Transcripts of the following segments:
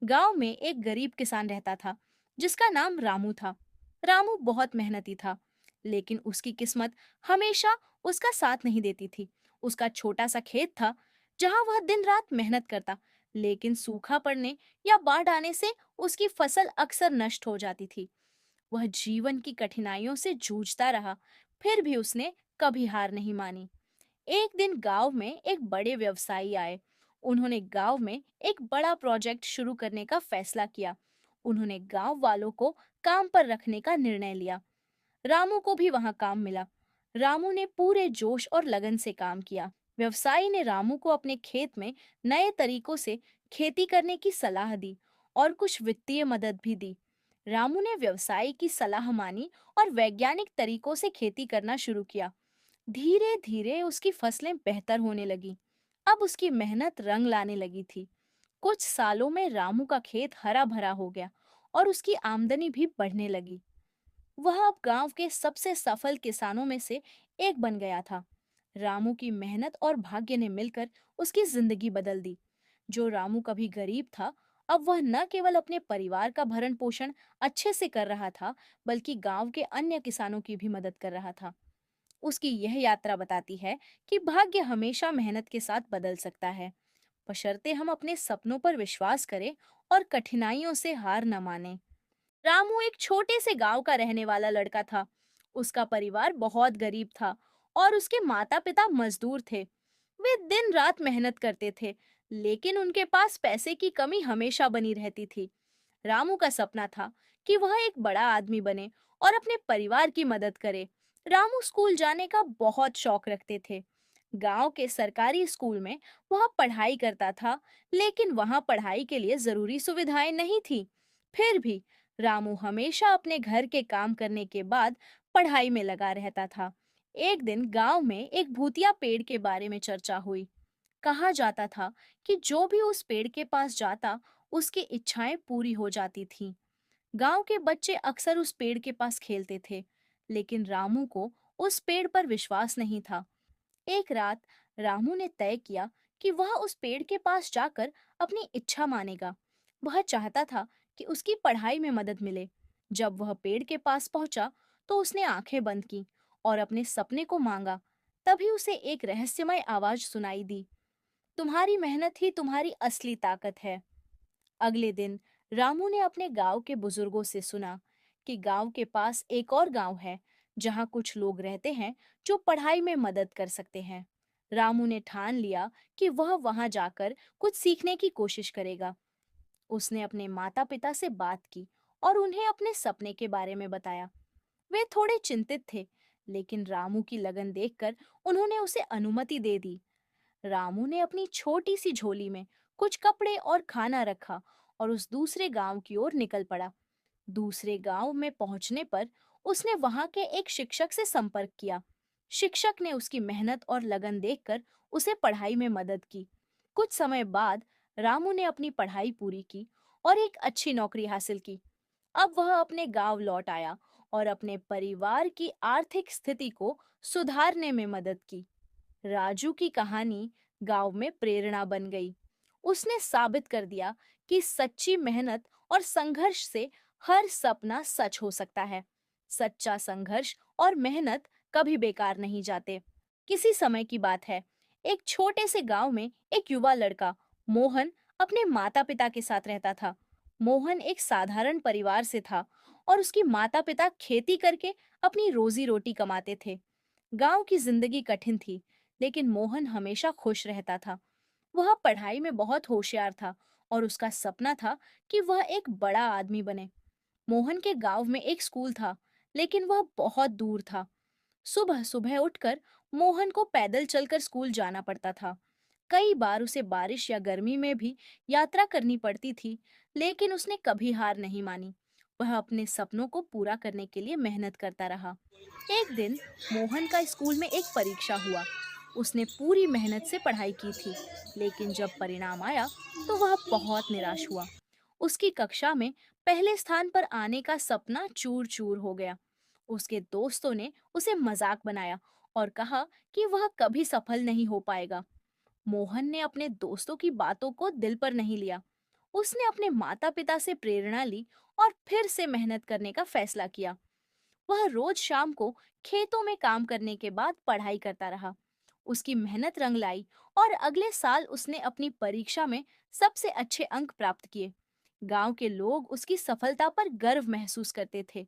गांव में एक गरीब किसान रहता था जिसका नाम रामू था। रामू बहुत मेहनती था, लेकिन उसकी किस्मत हमेशा उसका साथ नहीं देती थी। उसका छोटा सा खेत था जहां वह दिन रात मेहनत करता, लेकिन सूखा पड़ने या बाढ़ आने से उसकी फसल अक्सर नष्ट हो जाती थी। वह जीवन की कठिनाइयों से जूझता रहा, फिर भी उसने कभी हार नहीं मानी। एक दिन गांव में एक बड़े व्यवसायी आए। उन्होंने गांव में एक बड़ा प्रोजेक्ट शुरू करने का फैसला किया। उन्होंने गांव वालों को काम पर रखने का निर्णय लिया। रामू को भी वहां काम मिला। रामू ने पूरे जोश और लगन से काम किया। व्यवसायी ने रामू को अपने खेत में नए तरीकों से खेती करने की सलाह दी और कुछ वित्तीय मदद भी दी। रामू ने व्यवसायी की सलाह मानी और वैज्ञानिक तरीकों से खेती करना शुरू किया। धीरे धीरे उसकी फसलें बेहतर होने लगी। अब उसकी मेहनत रंग लाने लगी थी। कुछ सालों में रामू का खेत हरा भरा हो गया और उसकी आमदनी भी बढ़ने लगी। वह अब गांव के सबसे सफल किसानों में से एक बन गया था। रामू की मेहनत और भाग्य ने मिलकर उसकी जिंदगी बदल दी। जो रामू कभी गरीब था, अब वह न केवल अपने परिवार का भरण पोषण अच्छे से कर रहा था, बल्कि गांव के अन्य किसानों की भी मदद कर रहा था। उसकी यह यात्रा बताती है कि भाग्य हमेशा मेहनत के साथ बदल सकता है, बशर्ते हम अपने सपनों पर विश्वास करें और कठिनाइयों से हार न मानें। रामू एक छोटे से गांव का रहने वाला लड़का था। उसका परिवार बहुत गरीब था और उसके माता-पिता मजदूर थे। वे दिन रात मेहनत करते थे, लेकिन उनके पास पैसे की कमी हमेशा बनी रहती थी। रामू का सपना था कि वह एक बड़ा आदमी बने और अपने परिवार की मदद करे। रामू स्कूल जाने का बहुत शौक रखते थे। गांव के सरकारी स्कूल में वह पढ़ाई करता था, लेकिन वहां पढ़ाई के लिए जरूरी सुविधाएं नहीं थी। फिर भी रामू हमेशा अपने घर के काम करने के बाद पढ़ाई में लगा रहता था। एक दिन गांव में एक भूतिया पेड़ के बारे में चर्चा हुई। कहा जाता था कि जो भी उस पेड़ के पास जाता, उसकी इच्छाएं पूरी हो जाती थीं। गांव के बच्चे अक्सर उस पेड़ के पास खेलते थे, लेकिन रामू को उस पेड़ पर विश्वास नहीं था। एक रात रामू ने तय किया कि वह उस पेड़ के पास जाकर अपनी इच्छा मानेगा। वह चाहता था कि उसकी पढ़ाई में मदद मिले। जब वह पेड़ के पास पहुंचा, तो उसने आंखें बंद की और अपने सपने को मांगा। तभी उसे एक रहस्यमय आवाज सुनाई दी, तुम्हारी मेहनत ही तुम्हारी असली ताकत है। अगले दिन रामू ने अपने गांव के बुजुर्गों से सुना कि गांव के पास एक और गांव है जहां कुछ लोग रहते हैं जो पढ़ाई में मदद कर सकते हैं। रामू ने ठान लिया कि वह वहां जाकर कुछ सीखने की कोशिश करेगा। उसने अपने माता-पिता से बात की और उन्हें अपने सपने के बारे में बताया। वे थोड़े चिंतित थे, लेकिन रामू की लगन देखकर उन्होंने उसे अनुमति दे दी। रामू ने अपनी छोटी सी झोली में कुछ कपड़े और खाना रखा और उस दूसरे गांव की ओर निकल पड़ा। दूसरे गांव में पहुंचने पर उसने वहां के एक शिक्षक से संपर्क किया। शिक्षक ने उसकी मेहनत और लगन देखकर उसे पढ़ाई में मदद की। कुछ समय बाद रामू ने अपनी पढ़ाई पूरी की और एक अच्छी नौकरी हासिल की। अब वह अपने गांव लौट आया और अपने परिवार की आर्थिक स्थिति को सुधारने में मदद की। राजू की कहानी गांव में प्रेरणा बन गई। उसने साबित कर दिया कि सच्ची मेहनत और संघर्ष से हर सपना सच हो सकता है। सच्चा संघर्ष और मेहनत कभी बेकार नहीं जाते। किसी समय की बात है, एक छोटे से गांव में एक युवा लड़का मोहन अपने माता-पिता के साथ रहता था। मोहन एक साधारण परिवार से था और उसकी माता-पिता खेती करके अपनी रोजी रोटी कमाते थे। गांव की जिंदगी कठिन थी, लेकिन मोहन हमेशा खुश रहता था। वह पढ़ाई में बहुत होशियार था और उसका सपना था कि वह एक बड़ा आदमी बने। मोहन के गांव में एक स्कूल था, लेकिन वह बहुत दूर था। सुबह सुबह उठकर मोहन को पैदल चलकर स्कूल जाना पड़ता था। कई बार उसे बारिश या गर्मी में भी यात्रा करनी पड़ती थी, लेकिन उसने कभी हार नहीं मानी। वह अपने सपनों को पूरा करने के लिए मेहनत करता रहा। एक दिन मोहन का स्कूल में एक परीक्षा हुआ। उसने पूरी मेहनत से पढ़ाई की थी, लेकिन जब परिणाम आया तो वह बहुत निराश हुआ। उसकी कक्षा में पहले स्थान पर आने का सपना चूर-चूर हो गया। उसके दोस्तों ने उसे मजाक बनाया और कहा कि वह कभी सफल नहीं हो पाएगा। मोहन ने अपने दोस्तों की बातों को दिल पर नहीं लिया। उसने अपने माता पिता से प्रेरणा ली और फिर से मेहनत करने का फैसला किया। वह रोज शाम को खेतों में काम करने के बाद पढ़ाई करता रहा। उसकी मेहनत रंग लाई और अगले साल उसने अपनी परीक्षा में सबसे अच्छे अंक प्राप्त किए। गांव के लोग उसकी सफलता पर गर्व महसूस करते थे।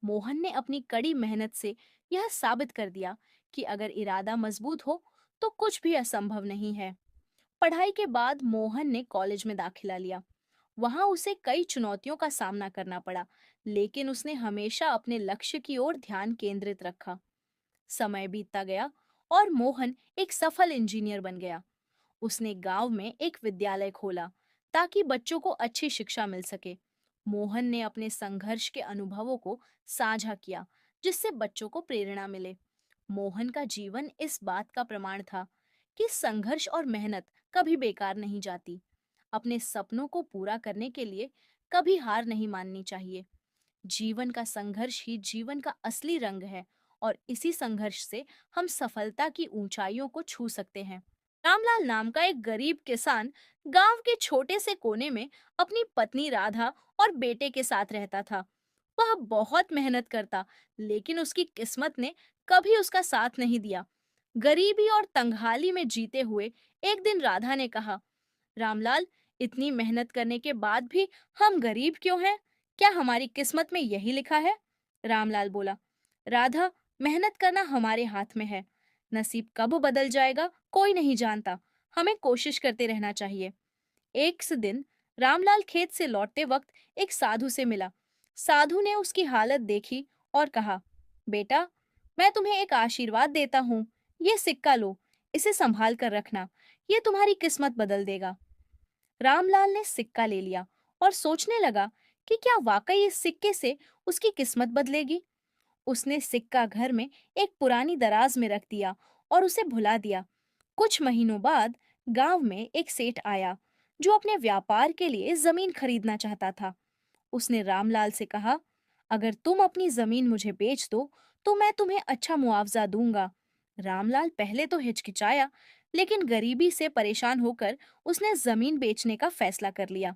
मोहन ने अपनी कड़ी मेहनत से यह साबित कर दिया कि अगर इरादा मजबूत हो तो कुछ भी असंभव नहीं है। पढ़ाई के बाद मोहन ने कॉलेज में दाखिला लिया। वहां उसे कई चुनौतियों का सामना करना पड़ा, लेकिन उसने हमेशा अपने लक्ष्य की ओर ध्यान केंद्रित रखा। समय बीतता गया और मोहन एक सफल इंजीनियर बन गया। उसने गांव में एक विद्यालय खोला ताकि बच्चों को अच्छी शिक्षा मिल सके। मोहन ने अपने संघर्ष के अनुभवों को साझा किया, जिससे बच्चों को प्रेरणा मिले। मोहन का जीवन इस बात का प्रमाण था कि संघर्ष और मेहनत कभी बेकार नहीं जाती। अपने सपनों को पूरा करने के लिए कभी हार नहीं माननी चाहिए। जीवन का संघर्ष ही जीवन का असली रंग है और इसी संघर्ष से हम सफलता की ऊंचाइयों को छू सकते हैं। रामलाल नाम का एक गरीब किसान गांव के छोटे से कोने में अपनी पत्नी राधा और बेटे के साथ रहता था। वह बहुत मेहनत करता, लेकिन उसकी किस्मत ने कभी उसका साथ नहीं दिया। गरीबी और तंगहाली में जीते हुए एक दिन राधा ने कहा, रामलाल, इतनी मेहनत करने के बाद भी हम गरीब क्यों हैं? क्या हमारी किस्मत में यही लिखा है? रामलाल बोला, राधा, मेहनत करना हमारे हाथ में है। नसीब कब बदल जाएगा कोई नहीं जानता। हमें कोशिश करते रहना चाहिए। एक से दिन रामलाल खेत से लौटते वक्त एक साधु से मिला। साधु ने उसकी हालत देखी और कहा, बेटा, मैं तुम्हें एक आशीर्वाद देता हूँ। ये सिक्का लो, इसे संभाल कर रखना। ये तुम्हारी किस्मत बदल देगा। रामलाल ने सिक्का ले लिया और सोचने लगा कि क्या वाकई इस सिक्के से उसकी किस्मत बदलेगी। उसने सिक्का घर में एक पुरानी दराज में रख दिया और उसे भुला दिया। कुछ महीनों बाद गांव में एक सेठ आया जो अपने व्यापार के लिए जमीन खरीदना चाहता था। उसने रामलाल से कहा, अगर तुम अपनी जमीन मुझे बेच दो तो मैं तुम्हें अच्छा मुआवजा दूंगा। रामलाल पहले तो हिचकिचाया, लेकिन गरीबी से परेशान होकर उसने जमीन बेचने का फैसला कर लिया।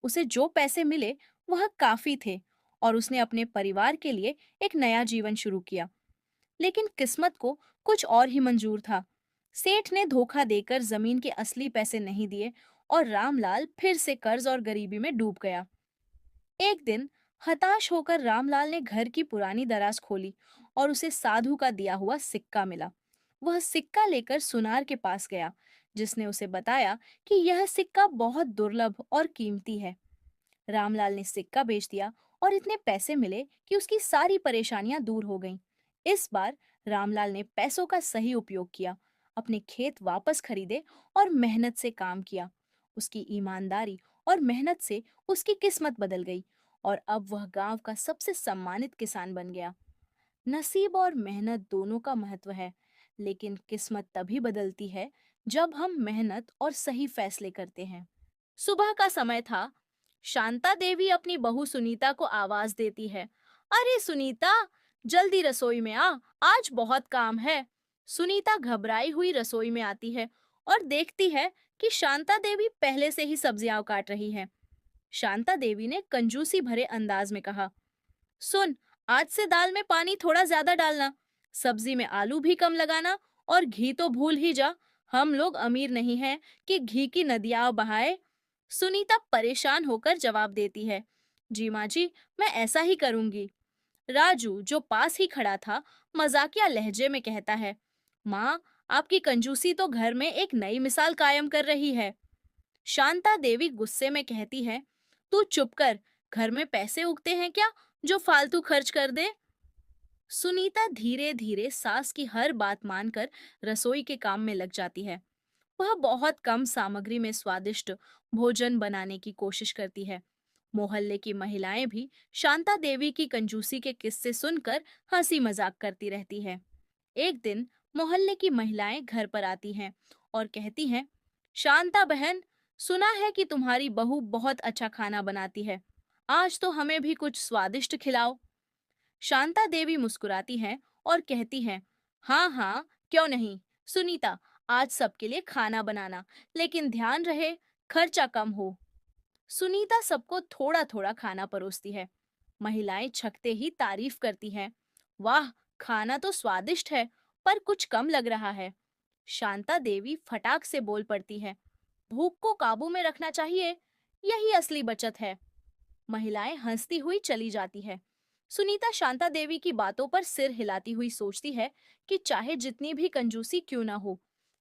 उसे जो पैसे मिले वह काफी थे और उसने अपने परिवार के लिए एक नया जीवन शुरू किया। लेकिन किस्मत को कुछ और ही मंजूर था। सेठ ने धोखा देकर जमीन के असली पैसे नहीं दिए और रामलाल फिर से कर्ज और गरीबी में डूब गया। एक दिन हताश होकर रामलाल ने घर की पुरानी दराज खोली और उसे साधु का दिया हुआ सिक्का मिला। वह सिक्का लेकर सुनार के पास गया, जिसने उसे बताया कि यह सिक्का बहुत दुर्लभ और कीमती है। रामलाल ने सिक्का बेच दिया और इतने पैसे मिले कि उसकी सारी परेशानियां दूर हो गईं। इस बार रामलाल ने पैसों का सही उपयोग किया, अपने खेत वापस खरीदे और मेहनत से काम किया। उसकी ईमानदारी और मेहनत से उसकी किस्मत बदल गई और अब वह गांव का सबसे सम्मानित किसान बन गया। नसीब और मेहनत दोनों का महत्व है, लेकिन किस्मत तभी बदलती है जब हम मेहनत और सही फैसले करते हैं। सुबह का समय था। शांता देवी अपनी बहू सुनीता को आवाज देती है, अरे सुनीता, जल्दी रसोई में आ, आज बहुत काम है। सुनीता घबराई हुई रसोई में आती है और देखती है कि शांता देवी पहले से ही सब्जियां काट रही है। शांता देवी ने कंजूसी भरे अंदाज में कहा, सुन, आज से दाल में पानी थोड़ा ज्यादा डालना, सब्जी में आलू भी कम लगाना और घी तो भूल ही जा। हम लोग अमीर नहीं हैं कि घी की नदियां बहाए। सुनीता परेशान होकर जवाब देती है, जी माँ जी, मैं ऐसा ही करूंगी। राजू, जो पास ही खड़ा था, मजाकिया लहजे में कहता है, माँ, आपकी कंजूसी तो घर में एक नई मिसाल कायम कर रही है। शांता देवी गुस्से में कहती है, तू चुप कर, घर में पैसे उगते हैं क्या जो फालतू खर्च कर दे। सुनीता धीरे धीरे सास की हर बात मानकर रसोई के काम में लग जाती है। वह बहुत कम सामग्री में स्वादिष्ट भोजन बनाने की कोशिश करती है। मोहल्ले की महिलाएं भी शांता देवी की कंजूसी के किस्से सुनकर हंसी मजाक करती रहती है। एक दिन मोहल्ले की महिलाएं घर पर आती हैं और कहती हैं, शांता बहन, सुना है कि तुम्हारी बहू बहुत अच्छा खाना बनाती है। आज तो हमें भी कुछ स्वादिष्ट खिलाओ। शांता देवी मुस्कुराती हैं और कहती हैं, हाँ हाँ, क्यों नहीं। सुनीता, आज सबके लिए खाना बनाना, लेकिन ध्यान रहे खर्चा कम हो। सुनीता सबको थोड़ा थोड़ा खाना परोसती है। महिलाएं छकते ही तारीफ करती हैं। वाह, खाना तो स्वादिष्ट है, पर कुछ कम लग रहा है। शांता देवी फटाक से बोल पड़ती है, भूख को काबू में रखना चाहिए, यही असली बचत है। महिलाएं हंसती हुई चली जाती है। सुनीता शांता देवी की बातों पर सिर हिलाती हुई सोचती है कि चाहे जितनी भी कंजूसी क्यों ना हो,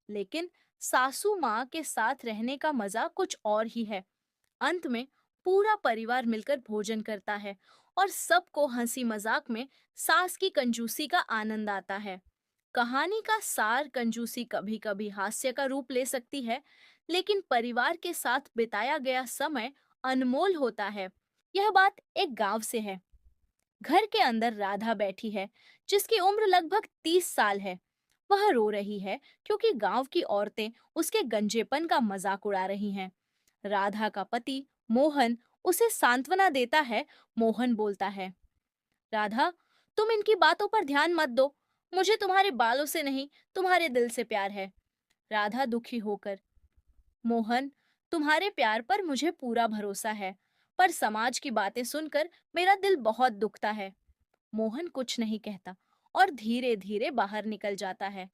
लेकिन सासू माँ के साथ रहने का मजा कुछ और ही है। अंत में पूरा परिवार मिलकर भोजन करता है और सबको हंसी मजाक में सास की कंजूसी का आनंद आता है। कहानी का सार, कंजूसी कभी कभी हास्य का रूप ले सकती है, लेकिन परिवार के साथ बिताया गया समय अनमोल होता है। यह बात एक गांव से है। घर के अंदर राधा बैठी है, जिसकी उम्र लगभग 30 साल है। वह रो रही है क्योंकि गांव की औरतें उसके गंजेपन का मजाक उड़ा रही हैं। राधा का पति मोहन उसे सांत्वना देता है। मोहन बोलता है, राधा, तुम इनकी बातों पर ध्यान मत दो। मुझे तुम्हारे बालों से नहीं, तुम्हारे दिल से प्यार है। राधा दुखी होकर, मोहन, तुम्हारे प्यार पर मुझे पूरा भरोसा है, पर समाज की बातें सुनकर मेरा दिल बहुत दुखता है। मोहन कुछ नहीं कहता और धीरे धीरे बाहर निकल जाता है।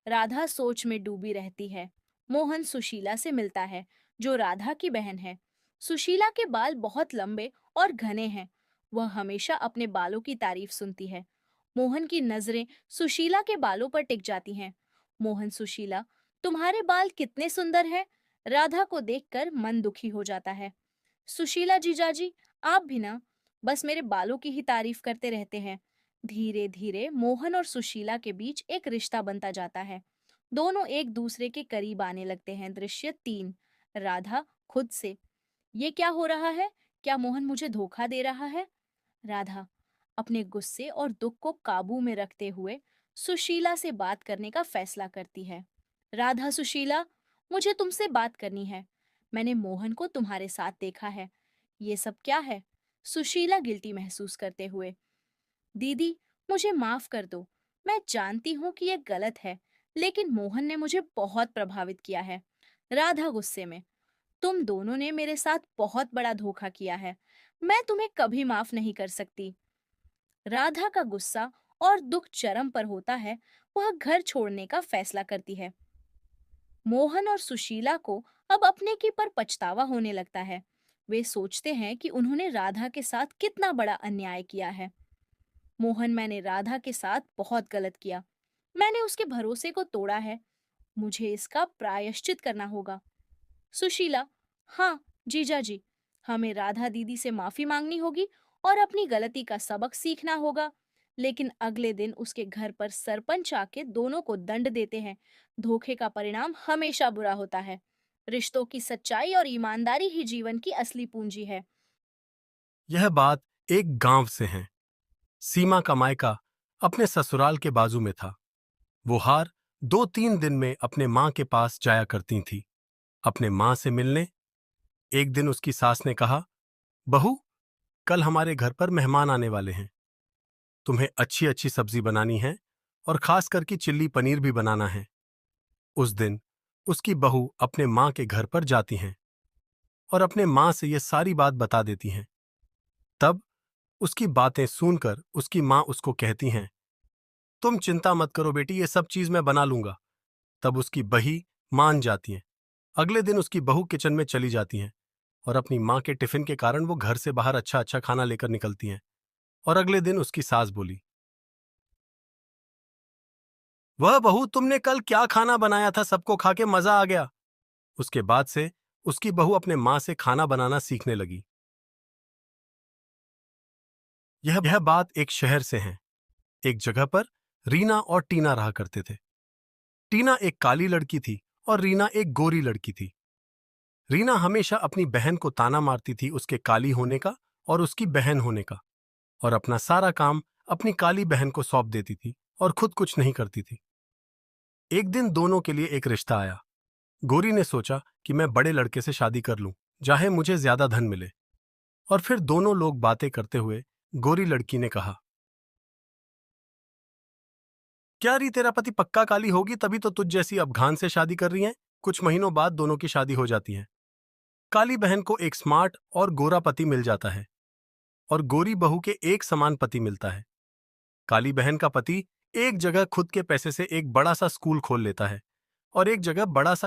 राधा सोच में डूबी रहती है। मोहन सुशीला से मिलता है, जो राधा की बहन है। सुशीला के बाल बहुत लंबे और घने हैं। वह हमेशा अपने बालों की तारीफ सुनती है। मोहन की नजरें सुशीला के बालों पर टिक जाती हैं। मोहन, सुशीला, तुम्हारे बाल कितने सुंदर हैं। राधा को देखकर मन दुखी हो जाता है। सुशीला जीजाजी, आप भी ना बस मेरे बालों की ही तारीफ करते रहते हैं। धीरे धीरे मोहन और सुशीला के बीच एक रिश्ता बनता जाता है। दोनों एक दूसरे के करीब आने लगते हैं। दृश्य 3। राधा खुद से, ये क्या हो रहा है? क्या मोहन मुझे धोखा दे रहा है? राधा अपने गुस्से और दुख को काबू में रखते हुए सुशीला से बात करने का फैसला करती है। राधा, सुशीला, मुझे तुमसे बात करनी है। मैंने मोहन को तुम्हारे साथ देखा है। ये सब क्या है? सुशीला गिल्टी महसूस करते हुए, दीदी, मुझे माफ कर दो। मैं जानती हूँ कि ये गलत है, लेकिन मोहन ने मुझे बहुत प्रभावित किया है। राधा गुस्से में, तुम दोनों ने मेरे साथ बहुत बड़ा धोखा किया है। मैं तुम्हें कभी माफ नहीं कर सकती। राधा का गुस्सा और दुख चरम पर होता है। वह घर छोड़ने का फैसला करती है। मोहन और सुशीला को अब अपने की पर पछतावा होने लगता है। वे सोचते हैं कि उन्होंने राधा के साथ कितना बड़ा अन्याय किया है। मोहन, मैंने राधा के साथ बहुत गलत किया। मैंने उसके भरोसे को तोड़ा है। मुझे इसका प्रायश्चित करना होगा। सुशीला, हाँ जीजा जी, हमें राधा दीदी से माफी मांगनी होगी और अपनी गलती का सबक सीखना होगा। लेकिन अगले दिन उसके घर पर सरपंच आके दोनों को दंड देते हैं। धोखे का परिणाम हमेशा बुरा होता है। रिश्तों की सच्चाई और ईमानदारी ही जीवन की असली पूंजी है। यह बात एक गांव से है। सीमा का मायका अपने ससुराल के बाजू में था। वो हर 2-3 दिन में अपने माँ के पास जाया करती थी, अपने माँ से मिलने। एक दिन उसकी सास ने कहा, बहू, कल हमारे घर पर मेहमान आने वाले हैं। तुम्हें अच्छी अच्छी सब्जी बनानी है और खास करके चिल्ली पनीर भी बनाना है। उस दिन उसकी बहू अपने माँ के घर पर जाती हैं और अपने माँ से ये सारी बात बता देती हैं। तब उसकी बातें सुनकर उसकी माँ उसको कहती हैं, तुम चिंता मत करो बेटी, ये सब चीज मैं बना लूंगा। तब उसकी बही मान जाती हैं। अगले दिन उसकी बहू किचन में चली जाती हैं और अपनी माँ के टिफिन के कारण वो घर से बाहर अच्छा अच्छा खाना लेकर निकलती हैं। और अगले दिन उसकी सास बोली, वह बहू, तुमने कल क्या खाना बनाया था, सबको खा के मजा आ गया। उसके बाद से उसकी बहू अपने माँ से खाना बनाना सीखने लगी। यह बात एक शहर से है। एक जगह पर रीना और टीना रहा करते थे। टीना एक काली लड़की थी और रीना एक गोरी लड़की थी। रीना हमेशा अपनी बहन को ताना मारती थी उसके काली होने का और उसकी बहन होने का, और अपना सारा काम अपनी काली बहन को सौंप देती थी और खुद कुछ नहीं करती थी। एक दिन दोनों के लिए एक रिश्ता आया। गोरी ने सोचा कि मैं बड़े लड़के से शादी कर लूं, चाहे मुझे ज्यादा धन मिले। और फिर दोनों लोग बातें करते हुए गोरी लड़की ने कहा, क्या री, तेरा पति पक्का काली होगी तभी तो तुझ जैसी अफगान से शादी कर रही है। कुछ महीनों बाद दोनों की शादी हो जाती है। काली बहन को एक स्मार्ट और गोरा पति मिल जाता है और गोरी बहू के एक समान पति मिलता है। काली बहन का पति एक जगह खुद के पैसे से एक बड़ा सा स्कूल खोल लेता है और एक जगह बड़ा सा